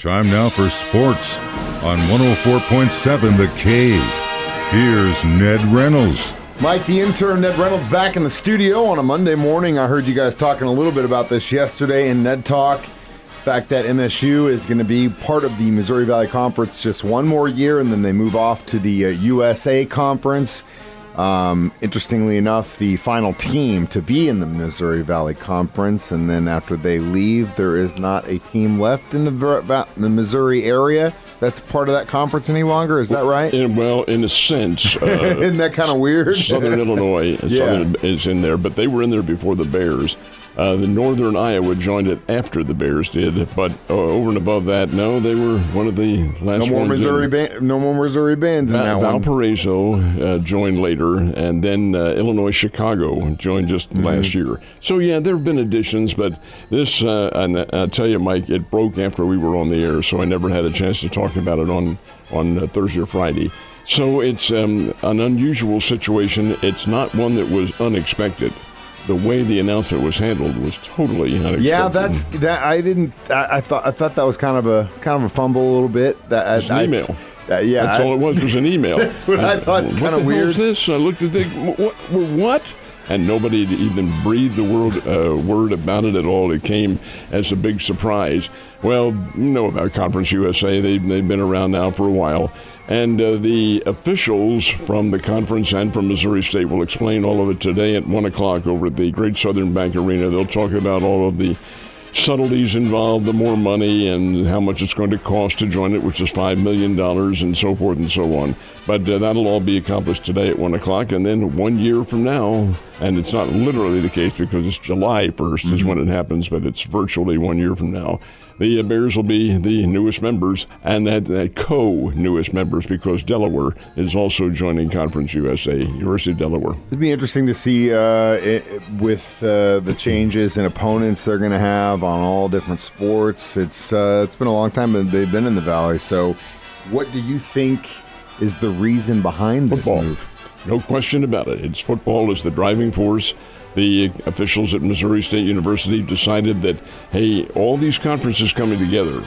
Time now for sports on 104.7 The Cave. Here's Ned Reynolds. Mike, the intern, Ned Reynolds, back in the studio on a Monday morning. I heard you guys talking a little bit about this yesterday in Ned Talk. The fact that MSU is going to be part of the Missouri Valley Conference just one more year, and then they move off to the USA Conference. Interestingly enough, the final team to be in the Missouri Valley Conference, and then after they leave, there is not a team left in the Missouri area that's part of that conference any longer. Is that right? In a sense. Isn't that kind of weird? Southern Illinois is in there, but they were in there before the Bears. The Northern Iowa joined it after the Bears did, but over and above that, no, they were one of the last ones. No more Missouri bands in that one. Valparaiso joined later, and then Illinois Chicago joined just last year. So, yeah, there have been additions, but this, and I tell you, Mike, it broke after we were on the air, so I never had a chance to talk about it on Thursday or Friday. So it's an unusual situation. It's not one that was unexpected. The way the announcement was handled was totally unexpected. Yeah, I thought that was kind of a fumble a little bit. It's an email. That's all it was an email. That's what I thought. Kind of weird. What the hell is this? I looked at what? And nobody had even breathed a word about it at all. It came as a big surprise. Well, you know about Conference USA. They've been around now for a while. And the officials from the conference and from Missouri State will explain all of it today at 1 o'clock over at the Great Southern Bank Arena. They'll talk about all of the subtleties involved, the more money, and how much it's going to cost to join it, which is $5 million, and so forth and so on. But that'll all be accomplished today at 1 o'clock. And then 1 year from now, and it's not literally the case because it's July 1st is when it happens, but it's virtually 1 year from now. The Bears will be the newest members, and co-newest members, because Delaware is also joining Conference USA, University of Delaware. It'd be interesting to see with the changes in opponents they're going to have on all different sports. It's been a long time that they've been in the Valley. So what do you think is the reason behind this move? No question about it. It's football is the driving force. The officials at Missouri State University decided that, hey, all these conferences coming together,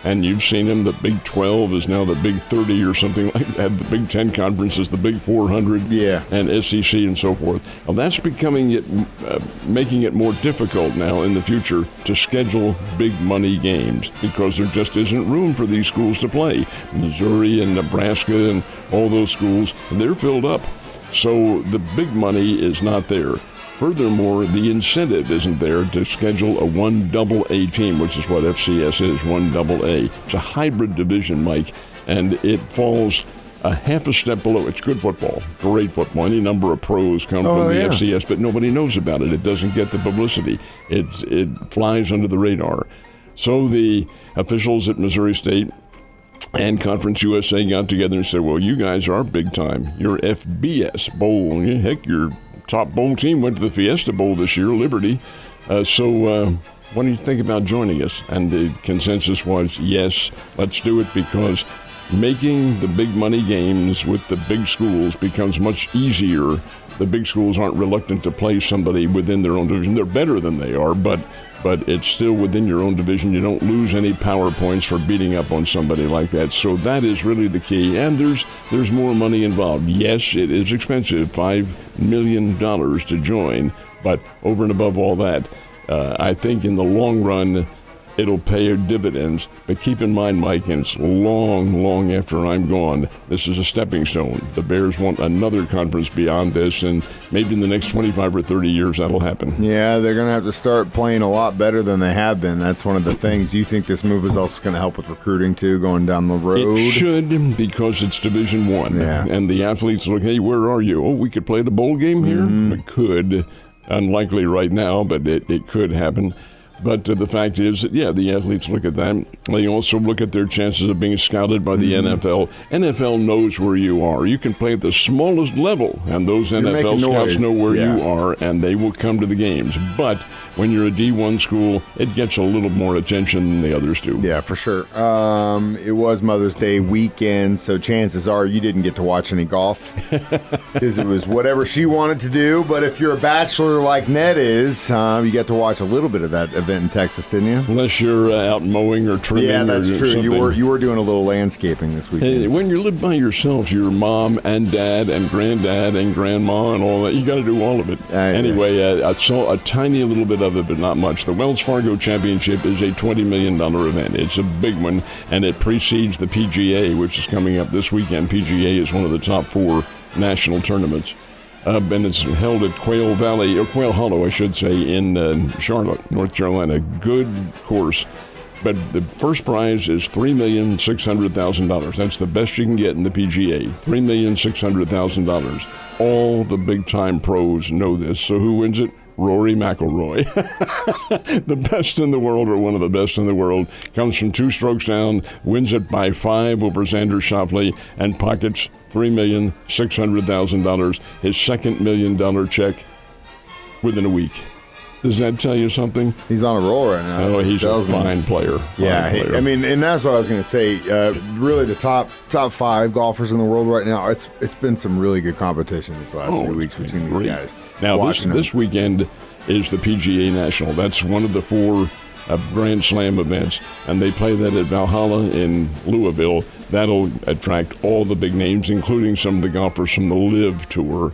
and you've seen them, the Big 12 is now the Big 30 or something like that, the Big 10 conference is the Big 400, and SEC and so forth. Well, that's making it more difficult now in the future to schedule big money games because there just isn't room for these schools to play. Missouri and Nebraska and all those schools, they're filled up. So the big money is not there. Furthermore, the incentive isn't there to schedule a 1AA team, which is what FCS is, 1AA. It's a hybrid division, Mike, and it falls a half a step below. It's good football, great football. Any number of pros come from the FCS, but nobody knows about it. It doesn't get the publicity. It flies under the radar. So the officials at Missouri State and Conference USA got together and said, well, you guys are big time. Your FBS Bowl, heck, your top bowl team went to the Fiesta Bowl this year, Liberty. So what do you think about joining us? And the consensus was, yes, let's do it, because making the big money games with the big schools becomes much easier. The big schools aren't reluctant to play somebody within their own division. They're better than they are, but it's still within your own division. You don't lose any power points for beating up on somebody like that. So that is really the key. And there's more money involved. Yes, it is expensive, $5 million to join. But over and above all that, I think in the long run, it'll pay dividends. But keep in mind, Mike, and it's long, long after I'm gone, this is a stepping stone. The Bears want another conference beyond this, and maybe in the next 25 or 30 years that'll happen. Yeah, they're going to have to start playing a lot better than they have been. That's one of the things. You think this move is also going to help with recruiting, too, going down the road? It should, because it's Division I. Yeah. And the athletes look, hey, where are you? Oh, we could play the bowl game here? It could. Unlikely right now, but it could happen. But the fact is that, the athletes look at that. They also look at their chances of being scouted by the NFL. NFL knows where you are. You can play at the smallest level, and those NFL scouts know where you are, and they will come to the games. But when you're a D1 school, it gets a little more attention than the others do. Yeah, for sure. It was Mother's Day weekend, so chances are you didn't get to watch any golf. because it was whatever she wanted to do. But if you're a bachelor like Ned is, you get to watch a little bit of that event in Texas, didn't you? Unless you're out mowing or trimming. Yeah, that's or true. Something. You were doing a little landscaping this weekend. Hey, when you live by yourself, your mom and dad and granddad and grandma and all that, you got to do all of it. Anyway, I saw a tiny little bit of it, but not much. The Wells Fargo Championship is a $20 million event. It's a big one, and it precedes the PGA, which is coming up this weekend. PGA is one of the top 4 national tournaments. And it's held at Quail Hollow, I should say, in Charlotte, North Carolina. Good course. But the first prize is $3,600,000. That's the best you can get in the PGA. $3,600,000. All the big-time pros know this. So who wins it? Rory McIlroy. The best in the world, or one of the best in the world, comes from 2 strokes down, wins it by 5 over Xander Schauffele, and pockets $3,600,000, his second $1 million check within a week. Does that tell you something? He's on a roll right now. Oh, he's a fine player. I mean, and that's what I was going to say. Really, the top 5 golfers in the world right now. It's been some really good competition this last few weeks between these guys. Now, this weekend is the PGA National. That's one of the 4 Grand Slam events, and they play that at Valhalla in Louisville. That'll attract all the big names, including some of the golfers from the LIV Tour.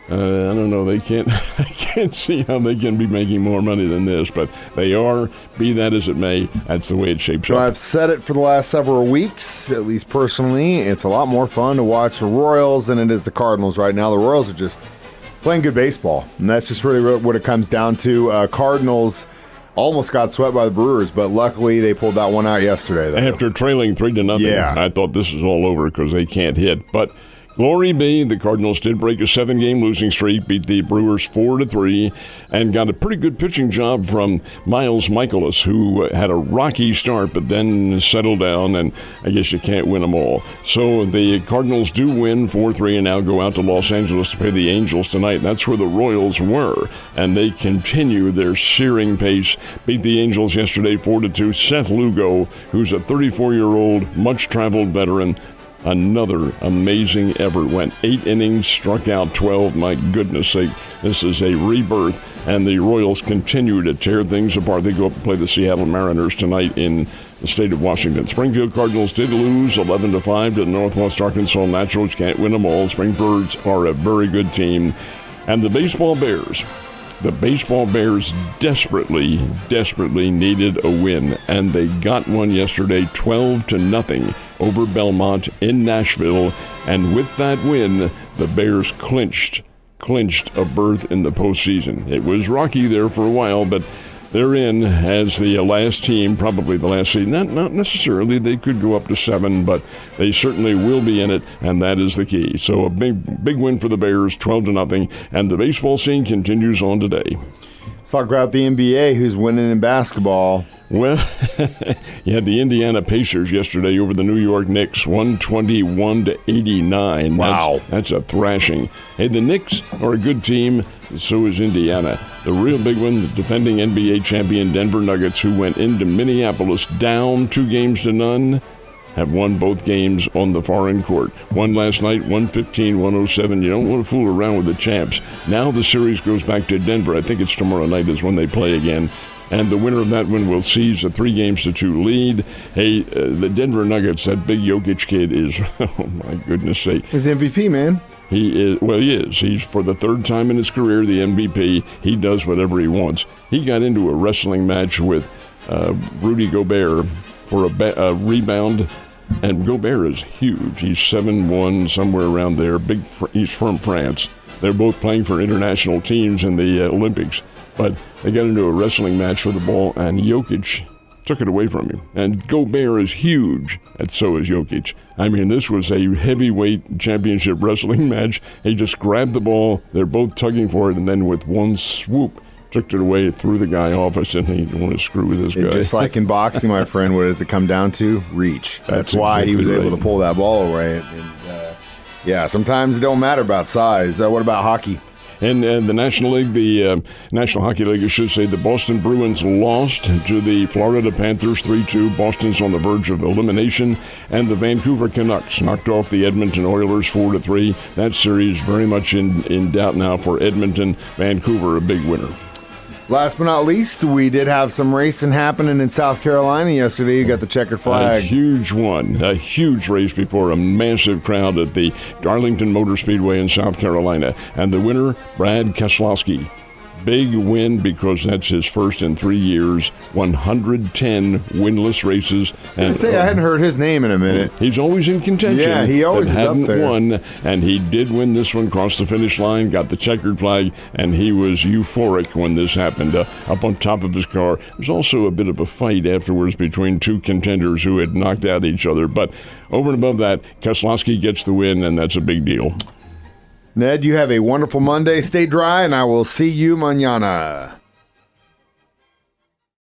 I don't know. I can't see how they can be making more money than this, but they are. Be that as it may, that's the way it shapes up. I've said it for the last several weeks, at least personally. It's a lot more fun to watch the Royals than it is the Cardinals right now. The Royals are just playing good baseball, and that's just really what it comes down to. Cardinals almost got swept by the Brewers, but luckily they pulled that one out yesterday. Though. After trailing 3-0, yeah. I thought this is all over because they can't hit, but. Glory be, the Cardinals did break a 7-game losing streak, beat the Brewers 4-3, and got a pretty good pitching job from Miles Michaelis, who had a rocky start but then settled down, and I guess you can't win them all. So the Cardinals do win 4-3 and now go out to Los Angeles to play the Angels tonight. That's where the Royals were, and they continue their searing pace. Beat the Angels yesterday 4-2. Seth Lugo, who's a 34-year-old, much-traveled veteran, another amazing effort. Went 8 innings, struck out 12. My goodness sake, this is a rebirth. And the Royals continue to tear things apart. They go up and play the Seattle Mariners tonight in the state of Washington. Springfield Cardinals did lose 11-5 to the Northwest Arkansas Naturals. Can't win them all. Springbirds are a very good team. And the baseball Bears. The baseball Bears desperately needed a win, and they got one yesterday, 12-0 over Belmont in Nashville. And with that win, the Bears clinched a berth in the postseason. It was rocky there for a while, but they're in as the last team, probably the last seed. Not necessarily. They could go up to 7, but they certainly will be in it, and that is the key. So a big win for the Bears, 12-0, and the baseball scene continues on today. Let's talk about the NBA, who's winning in basketball. Well, you had the Indiana Pacers yesterday over the New York Knicks, 121-89. Wow. That's a thrashing. Hey, the Knicks are a good team, so is Indiana. The real big one, the defending NBA champion Denver Nuggets, who went into Minneapolis down 2-0, have won both games on the foreign court. Won last night, 115-107. You don't want to fool around with the champs. Now the series goes back to Denver. I think it's tomorrow night is when they play again. And the winner of that one will seize a 3-2 lead. Hey, the Denver Nuggets, that big Jokic kid is, oh my goodness sake. He's MVP, man. He is. He's, for the 3rd time in his career, the MVP. He does whatever he wants. He got into a wrestling match with Rudy Gobert for a rebound, and Gobert is huge. He's 7'1", somewhere around there. He's from France. They're both playing for international teams in the Olympics. But they got into a wrestling match for the ball, and Jokic took it away from him. And Gobert is huge, and so is Jokic. I mean, this was a heavyweight championship wrestling match. He just grabbed the ball. They're both tugging for it, and then with one swoop, took it away, threw the guy off. I said, he didn't want to screw with this guy. Just like in boxing, my friend, what does it come down to? Reach. That's why exactly he was able to pull that ball away. And, yeah, sometimes it don't matter about size. What about hockey? In the National League, the National Hockey League, I should say, the Boston Bruins lost to the Florida Panthers 3-2. Boston's on the verge of elimination. And the Vancouver Canucks knocked off the Edmonton Oilers 4-3. That series very much in doubt now for Edmonton. Vancouver, a big winner. Last but not least, we did have some racing happening in South Carolina yesterday. You got the checkered flag. A huge one. A huge race before a massive crowd at the Darlington Motor Speedway in South Carolina. And the winner, Brad Keselowski. Big win because that's his first in 3 years, 110 winless races. I hadn't heard his name in a minute. He's always in contention. Yeah, he always is up there. Won, and he did win this one, crossed the finish line, got the checkered flag, and he was euphoric when this happened. Up on top of his car. There's also a bit of a fight afterwards between two contenders who had knocked out each other. But over and above that, Keselowski gets the win, and that's a big deal. Ned, you have a wonderful Monday. Stay dry, and I will see you mañana.